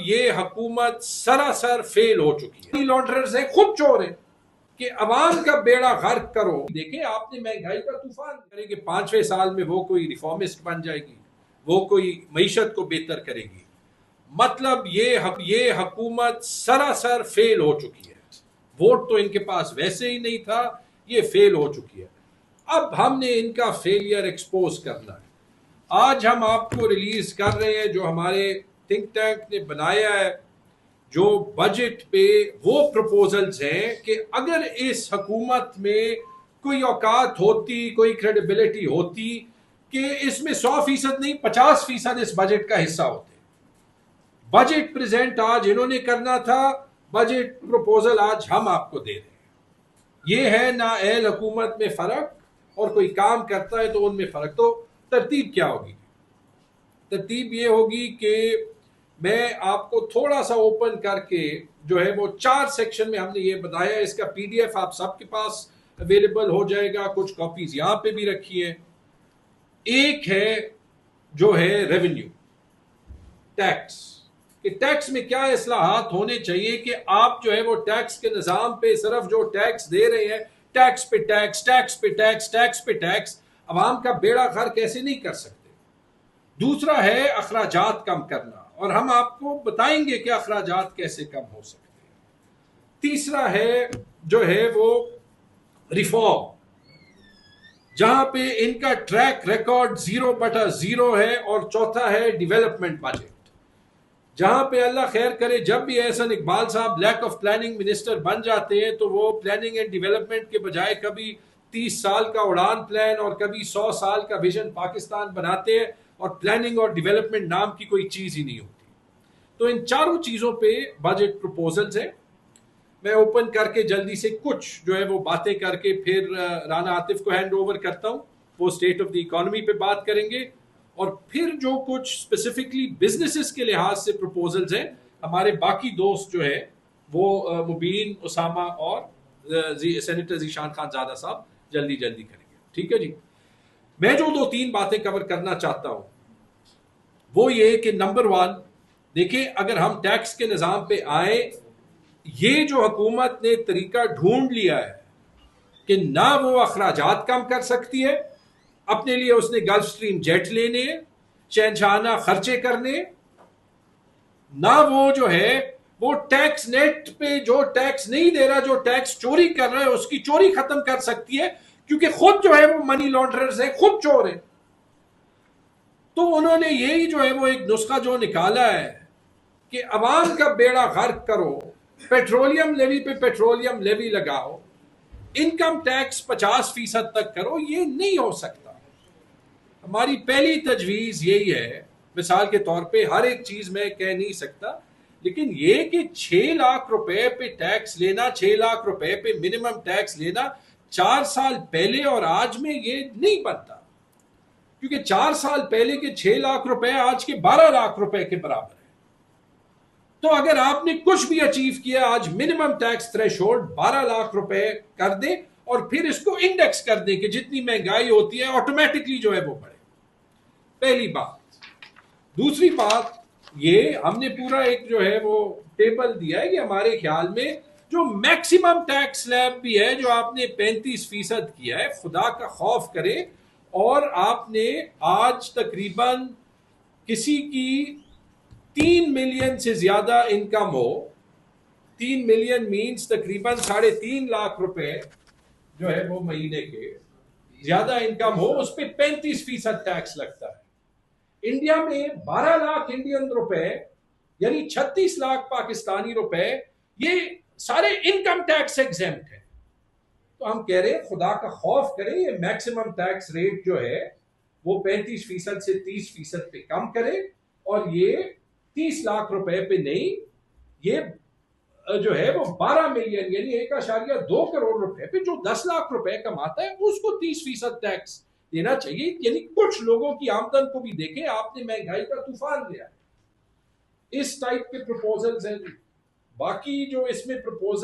یہ حکومت سراسر فیل ہو چکی ہے. منی لانڈررز ہیں، خود چور ہیں کہ عوام کا بیڑا غرق کرو. دیکھیں آپ نے مہنگائی کا طوفان کرے کہ 5ویں سال میں وہ کوئی ریفارمسٹ بن جائے گی، وہ کوئی معیشت کو بہتر کرے گی. مطلب یہ حکومت سراسر فیل ہو چکی ہے. ووٹ تو ان کے پاس ویسے ہی نہیں تھا، یہ فیل ہو چکی ہے. اب ہم نے ان کا فیلئر ایکسپوز کرنا ہے. آج ہم آپ کو ریلیز کر رہے ہیں جو ہمارے تھنک ٹینک نے بنایا ہے، جو بجٹ پہ وہ پروپوزلز ہیں کہ اگر اس حکومت میں کوئی اوقات ہوتی، کوئی کریڈیبلٹی ہوتی کہ اس میں 100% نہیں 50% اس بجٹ کا حصہ ہوتے. بجٹ پریزنٹ آج انہوں نے کرنا تھا، بجٹ پروپوزل آج ہم آپ کو دے رہے ہیں. یہ ہے نااہل حکومت میں فرق، اور کوئی کام کرتا ہے تو ان میں فرق. تو ترتیب کیا ہوگی؟ ترتیب یہ ہوگی کہ میں آپ کو تھوڑا سا اوپن کر کے جو ہے وہ 4 سیکشن میں ہم نے یہ بتایا. اس کا PDF آپ سب کے پاس اویلیبل ہو جائے گا، کچھ کاپیز یہاں پہ بھی رکھی ہیں. ایک ہے جو ہے ریونیو ٹیکس، کہ ٹیکس میں کیا اصلاحات ہونے چاہیے کہ آپ جو ہے وہ ٹیکس کے نظام پہ صرف جو ٹیکس دے رہے ہیں، ٹیکس پہ ٹیکس، ٹیکس پہ ٹیکس، ٹیکس پہ ٹیکس، عوام کا بیڑا غرق ایسے نہیں کر سکتے. دوسرا ہے اخراجات کم کرنا، اور ہم آپ کو بتائیں گے کہ اخراجات کیسے کم ہو سکتے ہیں. تیسرا ہے جو ہے وہ ریفارم، جہاں پہ ان کا ٹریک ریکارڈ 0/0 ہے. اور چوتھا ہے ڈیولپمنٹ بجٹ، جہاں پہ اللہ خیر کرے جب بھی احسن اقبال صاحب لیک آف پلاننگ منسٹر بن جاتے ہیں تو وہ پلاننگ اینڈ ڈیولپمنٹ کے بجائے کبھی 30 سال کا اڑان پلان اور کبھی 100 سال کا ویژن پاکستان بناتے ہیں، اور پلاننگ اور ڈیولپمنٹ نام کی کوئی چیز ہی نہیں ہوتی. تو ان چاروں چیزوں پہ بجٹ پروپوزلز ہیں. میں اوپن کر کے جلدی سے کچھ جو ہے وہ باتیں کر کے پھر رانا عاطف کو ہینڈ اوور کرتا ہوں. وہ اسٹیٹ آف دی اکانومی پہ بات کریں گے، اور پھر جو کچھ اسپیسیفکلی بزنسز کے لحاظ سے پروپوزلز ہیں ہمارے باقی دوست جو ہے وہ مبین، اسامہ اور سینیٹر ذیشان خان زادہ صاحب جلدی کریں گے. ٹھیک ہے جی. میں جو 2-3 باتیں کور کرنا چاہتا ہوں وہ یہ کہ نمبر 1، دیکھیں اگر ہم ٹیکس کے نظام پہ آئیں، یہ جو حکومت نے طریقہ ڈھونڈ لیا ہے کہ نہ وہ اخراجات کم کر سکتی ہے، اپنے لیے اس نے گلف سٹریم جیٹ لینے، شہنشاہانہ خرچے کرنے، نہ وہ جو ہے وہ ٹیکس نیٹ پہ جو ٹیکس نہیں دے رہا، جو ٹیکس چوری کر رہا ہے اس کی چوری ختم کر سکتی ہے، کیونکہ خود جو ہے وہ منی لانڈررز ہیں، خود چور ہیں. تو انہوں نے یہی جو ہے وہ ایک نسخہ جو نکالا ہے کہ عوام کا بیڑا غرق کرو، پیٹرولیم لیوی پہ پیٹرولیم لیوی لگاؤ، انکم ٹیکس 50% تک کرو. یہ نہیں ہو سکتا. ہماری پہلی تجویز یہی ہے، مثال کے طور پہ ہر ایک چیز میں کہہ نہیں سکتا، لیکن یہ کہ 6 لاکھ روپے پہ ٹیکس لینا، 6 لاکھ روپے پہ منیمم ٹیکس لینا 4 سال پہلے اور آج میں یہ نہیں بنتا، کیونکہ 4 سال پہلے کے 6 لاکھ روپے آج کے 12 لاکھ روپے کے برابر ہے. تو اگر آپ نے کچھ بھی اچیو کیا، آج منیمم ٹیکس تھریش ہولڈ 12 لاکھ روپے کر دیں، اور پھر اس کو انڈیکس کر دیں کہ جتنی مہنگائی ہوتی ہے آٹومیٹکلی جو ہے وہ بڑھے. پہلی بات. دوسری بات یہ ہم نے پورا ایک جو ہے وہ ٹیبل دیا ہے کہ ہمارے خیال میں جو میکسیمم ٹیکس سلیب بھی ہے جو آپ نے 35% کیا ہے، خدا کا خوف کرے، اور آپ نے آج تقریباً کسی کی 3 ملین سے زیادہ انکم ہو، 3 ملین مینز تقریباً 3.5 لاکھ روپے جو ہے وہ مہینے کے زیادہ انکم ہو، اس پہ 35% ٹیکس لگتا ہے. انڈیا میں 12 لاکھ انڈین روپے یعنی 36 لاکھ پاکستانی روپے، یہ سارے انکم ٹیکس ایگزیمپٹ ہیں. تو ہم کہہ رہے ہیں خدا کا خوف کریں، یہ میکسیمم ٹیکس ریٹ جو ہے وہ 35% سے 30% پہ کم کرے، اور یہ 30 لاکھ روپے پہ نہیں، یہ جو ہے وہ 12 ملین یعنی 1.2 کروڑ روپے پہ جو 10 لاکھ روپے کماتا ہے اس کو 30% ٹیکس دینا چاہیے. یعنی کچھ لوگوں کی آمدن کو بھی دیکھیں. آپ نے مہنگائی کا طوفان لیا ہے. اس ٹائپ کے پروپوزلز ہیں. باقی جو اس میں پروپوزل